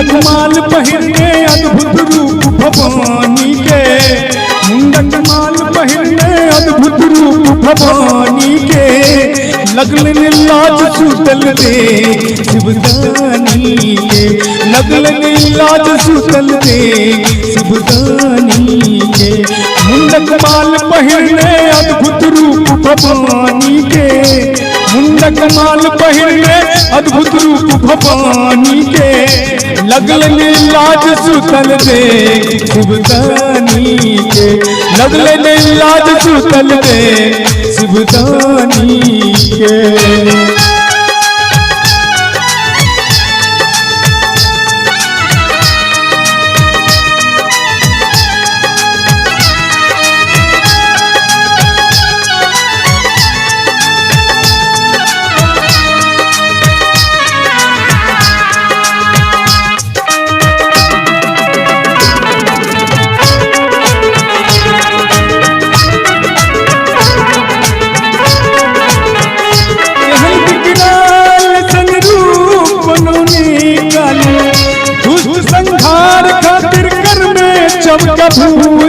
मुंडक माल पहिरने अद्भुत रूप भवानी के, मुंडक माल पहिरने अद्भुत रूप भवानी के, लगलन लाज सुतल दे शिवदानी के, लगलन लाज सुतल दे शिवदानी के। मुंडक माल पहिरने अद्भुत रूप भवानी के, मुंडक माल पहिरने अद्भुत रूप भवानी के, लगलन लाज सुतल दे शिवदानी के, लगलन लाज सुतल दे शिवदानी के।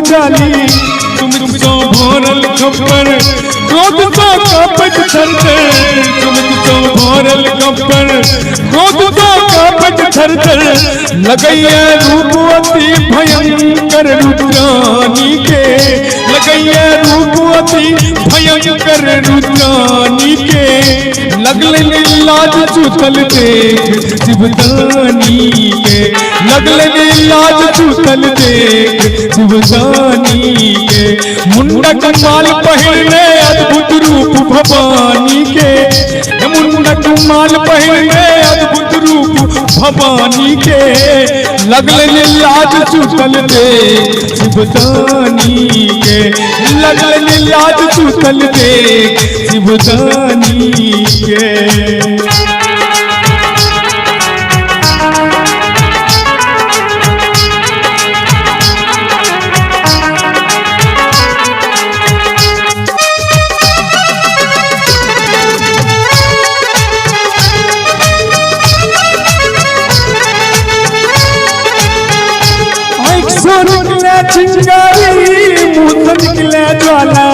जाली तुम तो भोरल खप्पर क्रोध तो कापट थरथर, तुम तो भोरल खप्पर क्रोध तो कापट थरथर, लगैया रूपवती भयंकर रुद्रानी के, लगैया रूपवती भयंकर रुद्रानी के, लगलन लाज सुतल देख शिवदानी के, लगलन लाज सुतल देख शिवदानी के। मुंडक माल पहिरने अद्भुत रूप भवानी के, मुंडक माल पहिरने अद्भुत रूप भवानी के, लगलन लाज सुतल देख शिवदानी के, लगलन लाज सुतल देख शिवदानी के। चिंगारी मुँह निकले ज्वाला,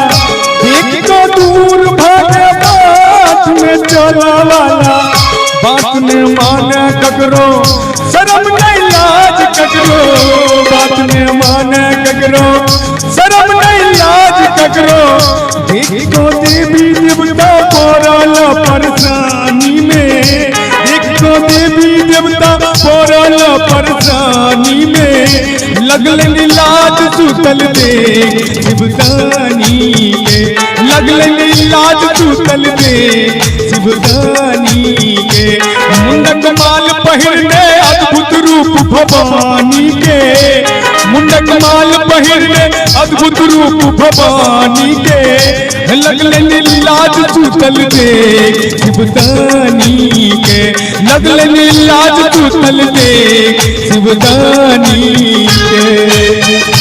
एक तो दूर भागे बात में चला वाला, बात में माने ककरो शर्म नहीं लाज ककरो, बात में माने ककरो शर्म नहीं लाज ककरो, देखो देवी देवता पड़ल परेशानी में, देखो देवी देवता पड़ल परेशानी में, लगलन लाज सुतल देख शिवदानी के, लगलन लाज सुतल देख शिवदानी के। मुंडक माल पहिरने अद्भुत रूप भवानी के, मुंडक माल पहिरने अद्भुत रूप भवानी के, लगलन लाज सुतल देख शिवदानी के, लगलन लाज सुतल देख शिवदानी के।